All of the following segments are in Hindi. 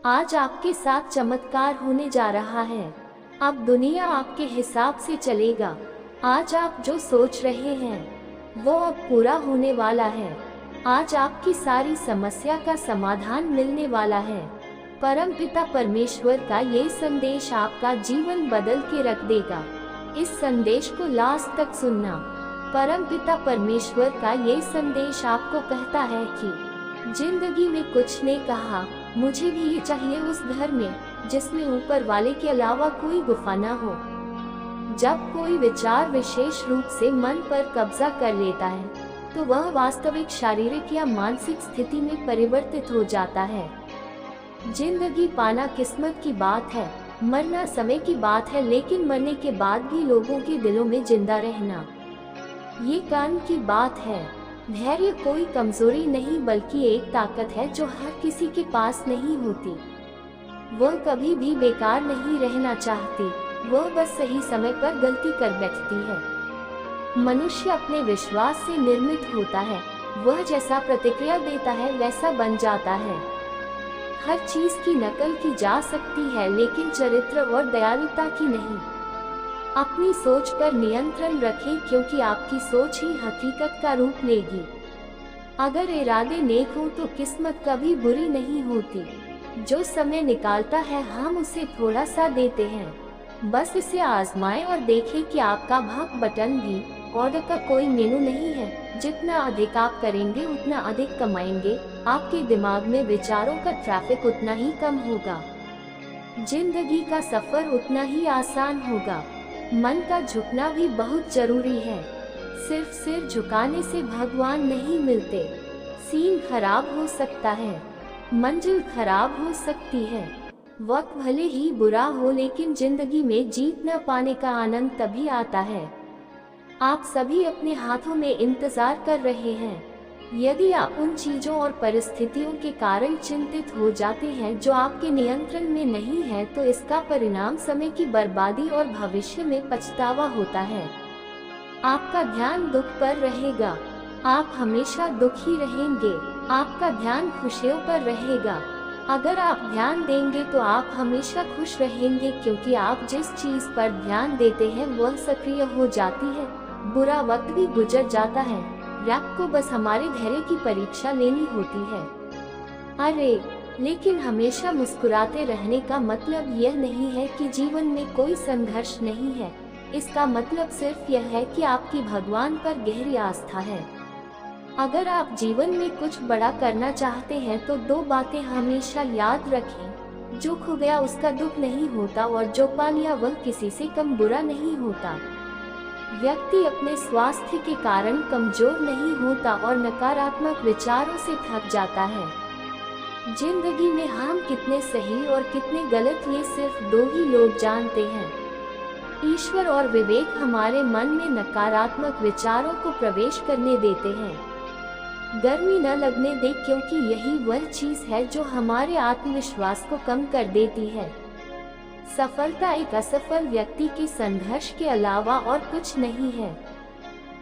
आज आपके साथ चमत्कार होने जा रहा है। अब दुनिया आपके हिसाब से चलेगा। आज आप जो सोच रहे हैं वो अब पूरा होने वाला है। आज आपकी सारी समस्या का समाधान मिलने वाला है। परमपिता परमेश्वर का ये संदेश आपका जीवन बदल के रख देगा। इस संदेश को लास्ट तक सुनना। परमपिता परमेश्वर का ये संदेश आपको कहता है कि जिंदगी में कुछ ने कहा, मुझे भी ये चाहिए उस घर में जिसमें ऊपर वाले के अलावा कोई गुफा न हो। जब कोई विचार विशेष रूप से मन पर कब्जा कर लेता है तो वह वास्तविक शारीरिक या मानसिक स्थिति में परिवर्तित हो जाता है। जिंदगी पाना किस्मत की बात है, मरना समय की बात है, लेकिन मरने के बाद भी लोगों के दिलों में जिंदा रहना ये काम की बात है। धैर्य कोई कमजोरी नहीं बल्कि एक ताकत है जो हर किसी के पास नहीं होती। वह कभी भी बेकार नहीं रहना चाहती, वह बस सही समय पर गलती कर बैठती है। मनुष्य अपने विश्वास से निर्मित होता है, वह जैसा प्रतिक्रिया देता है वैसा बन जाता है। हर चीज की नकल की जा सकती है लेकिन चरित्र और दयालुता की नहीं। अपनी सोच पर नियंत्रण रखें क्योंकि आपकी सोच ही हकीकत का रूप लेगी। अगर इरादे नेक हो तो किस्मत कभी बुरी नहीं होती। जो समय निकालता है हम उसे थोड़ा सा देते हैं। बस इसे आजमाएं और देखें कि आपका भाग बटन भी ऑर्डर का कोई मेनू नहीं है। जितना अधिक आप करेंगे उतना अधिक कमाएंगे। आपके दिमाग में विचारों का ट्रैफिक उतना ही कम होगा। जिंदगी का सफर उतना ही आसान होगा। मन का झुकना भी बहुत जरूरी है। सिर्फ सिर झुकाने से भगवान नहीं मिलते। सीन खराब हो सकता है, मंजिल खराब हो सकती है। वक्त भले ही बुरा हो लेकिन जिंदगी में जीत न पाने का आनंद तभी आता है। आप सभी अपने हाथों में इंतजार कर रहे हैं। यदि आप उन चीजों और परिस्थितियों के कारण चिंतित हो जाते हैं जो आपके नियंत्रण में नहीं है तो इसका परिणाम समय की बर्बादी और भविष्य में पछतावा होता है। आपका ध्यान दुख पर रहेगा, आप हमेशा दुखी रहेंगे। आपका ध्यान खुशियों पर रहेगा। अगर आप ध्यान देंगे तो आप हमेशा खुश रहेंगे क्योंकि आप जिस चीज पर ध्यान देते हैं वह सक्रिय हो जाती है। बुरा वक्त भी गुजर जाता है, रैप को बस हमारे धैर्य की परीक्षा लेनी होती है। अरे लेकिन हमेशा मुस्कुराते रहने का मतलब यह नहीं है कि जीवन में कोई संघर्ष नहीं है। इसका मतलब सिर्फ यह है कि आपकी भगवान पर गहरी आस्था है। अगर आप जीवन में कुछ बड़ा करना चाहते हैं तो दो बातें हमेशा याद रखें। जो खो गया उसका दुख नहीं होता और जो पा लिया वह किसी से कम बुरा नहीं होता। व्यक्ति अपने स्वास्थ्य के कारण कमजोर नहीं होता और नकारात्मक विचारों से थक जाता है। जिंदगी में हम कितने सही और कितने गलत ये सिर्फ दो ही लोग जानते हैं, ईश्वर और विवेक। हमारे मन में नकारात्मक विचारों को प्रवेश करने देते हैं। गर्मी न लगने दे क्योंकि यही वह चीज है जो हमारे आत्मविश्वास को कम कर देती है। सफलता एक असफल व्यक्ति के संघर्ष के अलावा और कुछ नहीं है।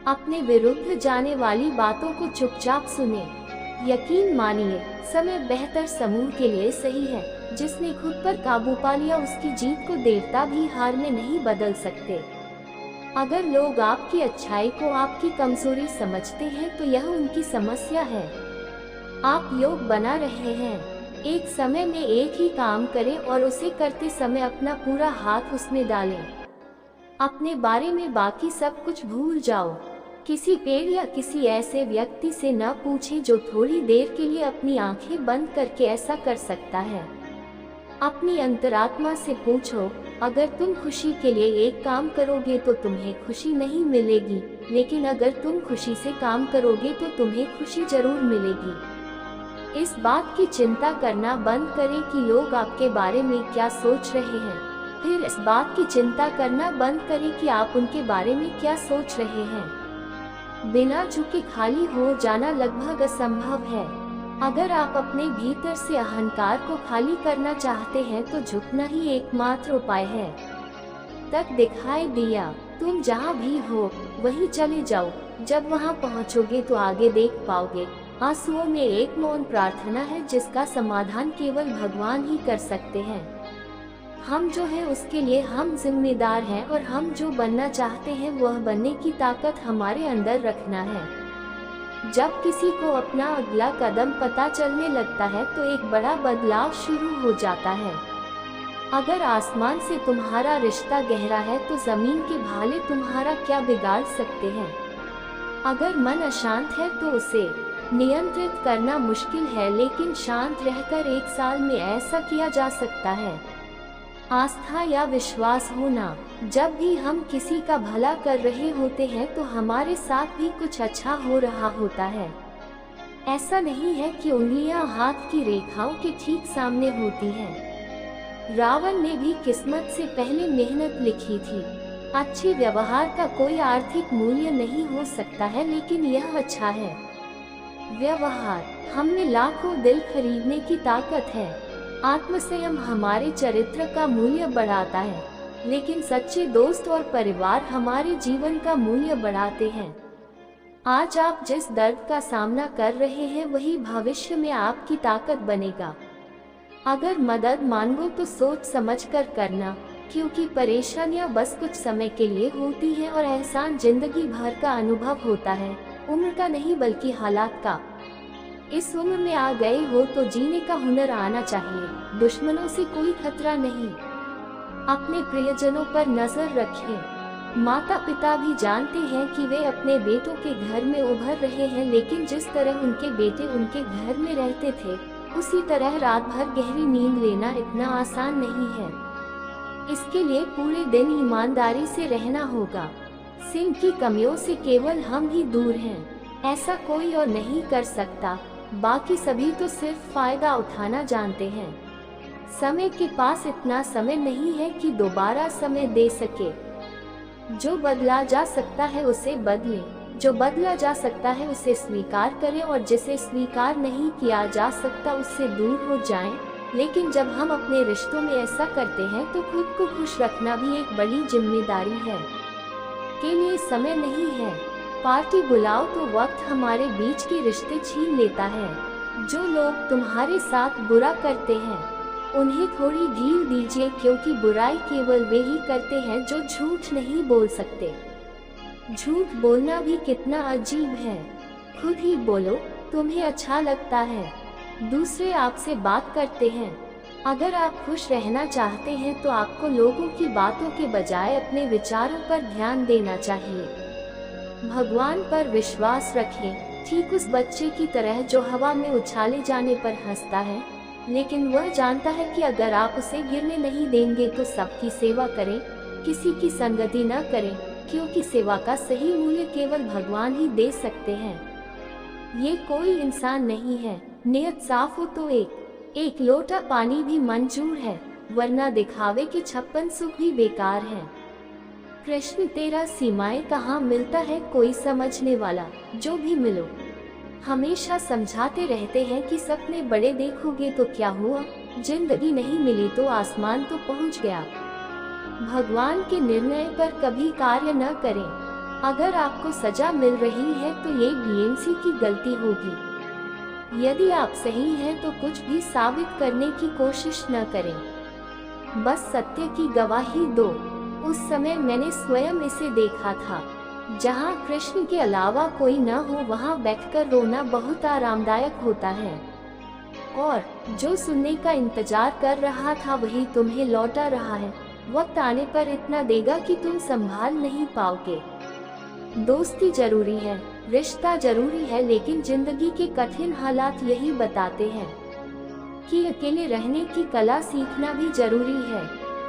अपने विरुद्ध जाने वाली बातों को चुपचाप सुने। यकीन मानिए समय बेहतर समूह के लिए सही है। जिसने खुद पर काबू पा लिया उसकी जीत को देवता भी हार में नहीं बदल सकते। अगर लोग आपकी अच्छाई को आपकी कमजोरी समझते हैं तो यह उनकी समस्या है। आप योग बना रहे हैं, एक समय में एक ही काम करें और उसे करते समय अपना पूरा हाथ उसमें डालें। अपने बारे में बाकी सब कुछ भूल जाओ। किसी पेड़ या किसी ऐसे व्यक्ति से न पूछें जो थोड़ी देर के लिए अपनी आंखें बंद करके ऐसा कर सकता है। अपनी अंतरात्मा से पूछो, अगर तुम खुशी के लिए एक काम करोगे तो तुम्हें खुशी नहीं मिलेगी, लेकिन अगर तुम खुशी से काम करोगे तो तुम्हें खुशी जरूर मिलेगी। इस बात की चिंता करना बंद करें कि लोग आपके बारे में क्या सोच रहे हैं। फिर इस बात की चिंता करना बंद करें कि आप उनके बारे में क्या सोच रहे हैं। बिना झुके खाली हो जाना लगभग असंभव है। अगर आप अपने भीतर से अहंकार को खाली करना चाहते हैं तो झुकना ही एकमात्र उपाय है। तक दिखाई दिया, तुम जहाँ भी हो वहीं चले जाओ। जब वहाँ पहुँचोगे तो आगे देख पाओगे। आंसुओं में एक मौन प्रार्थना है जिसका समाधान केवल भगवान ही कर सकते हैं। हम जो है उसके लिए हम जिम्मेदार हैं और हम जो बनना चाहते हैं वह बनने की ताकत हमारे अंदर रखना है। जब किसी को अपना अगला कदम पता चलने लगता है तो एक बड़ा बदलाव शुरू हो जाता है। अगर आसमान से तुम्हारा रिश्ता गहरा है तो जमीन के भाले तुम्हारा क्या बिगाड़ सकते हैं। अगर मन अशांत है तो उसे नियंत्रित करना मुश्किल है, लेकिन शांत रहकर 1 साल में ऐसा किया जा सकता है। आस्था या विश्वास होना। जब भी हम किसी का भला कर रहे होते हैं तो हमारे साथ भी कुछ अच्छा हो रहा होता है। ऐसा नहीं है कि उंगलियां हाथ की रेखाओं के ठीक सामने होती हैं। रावण ने भी किस्मत से पहले मेहनत लिखी थी। अच्छे व्यवहार का कोई आर्थिक मूल्य नहीं हो सकता है, लेकिन यह अच्छा है। व्यवहार हमें लाखों दिल खरीदने की ताकत है। आत्मसंयम हमारे चरित्र का मूल्य बढ़ाता है, लेकिन सच्चे दोस्त और परिवार हमारे जीवन का मूल्य बढ़ाते हैं। आज आप जिस दर्द का सामना कर रहे हैं वही भविष्य में आपकी ताकत बनेगा। अगर मदद मांगो तो सोच समझकर करना, क्योंकि परेशानियां बस कुछ समय के लिए होती हैं और एहसान जिंदगी भर का अनुभव होता है, उम्र का नहीं बल्कि हालात का। इस उम्र में आ गए हो तो जीने का हुनर आना चाहिए। दुश्मनों से कोई खतरा नहीं। अपने प्रियजनों पर नजर रखें। माता पिता भी जानते हैं कि वे अपने बेटों के घर में उभर रहे हैं, लेकिन जिस तरह उनके बेटे उनके घर में रहते थे उसी तरह रात भर गहरी नींद लेना इतना आसान नहीं है। इसके लिए पूरे दिन ईमानदारी से रहना होगा। सिंह की कमियों से केवल हम ही दूर हैं। ऐसा कोई और नहीं कर सकता, बाकी सभी तो सिर्फ फायदा उठाना जानते हैं। समय के पास इतना समय नहीं है कि दोबारा समय दे सके। जो बदला जा सकता है उसे बदलें, जो बदला जा सकता है उसे स्वीकार करें और जिसे स्वीकार नहीं किया जा सकता उससे दूर हो जाएं। लेकिन जब हम अपने रिश्तों में ऐसा करते हैं तो खुद को खुश रखना भी एक बड़ी जिम्मेदारी है। के लिए समय नहीं है। पार्टी बुलाओ तो वक्त हमारे बीच के रिश्ते छीन लेता है। जो लोग तुम्हारे साथ बुरा करते हैं उन्हें थोड़ी ढील दीजिए, क्योंकि बुराई केवल वे ही करते हैं जो झूठ नहीं बोल सकते। झूठ बोलना भी कितना अजीब है। खुद ही बोलो, तुम्हें अच्छा लगता है, दूसरे आपसे बात करते हैं। अगर आप खुश रहना चाहते हैं तो आपको लोगों की बातों के बजाय अपने विचारों पर ध्यान देना चाहिए। भगवान पर विश्वास रखें, ठीक उस बच्चे की तरह जो हवा में उछाले जाने पर हंसता है, लेकिन वह जानता है कि अगर आप उसे गिरने नहीं देंगे तो सबकी सेवा करें, किसी की संगति न करें, क्योंकि सेवा का सही मूल्य केवल भगवान ही दे सकते हैं। ये कोई इंसान नहीं है। नियत साफ हो तो एक लोटा पानी भी मंजूर है, वरना दिखावे के 56 सुख भी बेकार हैं। कृष्ण तेरा सीमाएं कहाँ मिलता है कोई समझने वाला। जो भी मिलो हमेशा समझाते रहते हैं कि सपने बड़े देखोगे तो क्या हुआ, जिंदगी नहीं मिली तो आसमान तो पहुँच गया। भगवान के निर्णय पर कभी कार्य न करें। अगर आपको सजा मिल रही है तो ये बीएमसी की गलती होगी। यदि आप सही हैं तो कुछ भी साबित करने की कोशिश न करें, बस सत्य की गवाही दो। उस समय मैंने स्वयं इसे देखा था। जहाँ कृष्ण के अलावा कोई न हो वहाँ बैठकर रोना बहुत आरामदायक होता है, और जो सुनने का इंतजार कर रहा था वही तुम्हें लौटा रहा है। वक्त आने पर इतना देगा कि तुम संभाल नहीं पाओगे। दोस्ती जरूरी है, रिश्ता जरूरी है, लेकिन जिंदगी के कठिन हालात यही बताते हैं कि अकेले रहने की कला सीखना भी जरूरी है।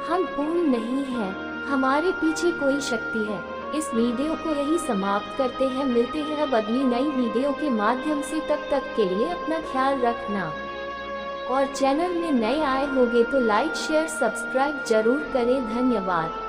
हम पूर्ण नहीं हैं, हमारे पीछे कोई शक्ति है। इस वीडियो को यही समाप्त करते हैं। मिलते हैं अब अगली नई वीडियो के माध्यम से। तब तक के लिए अपना ख्याल रखना, और चैनल में नए आए होंगे तो लाइक शेयर सब्सक्राइब जरूर करें। धन्यवाद।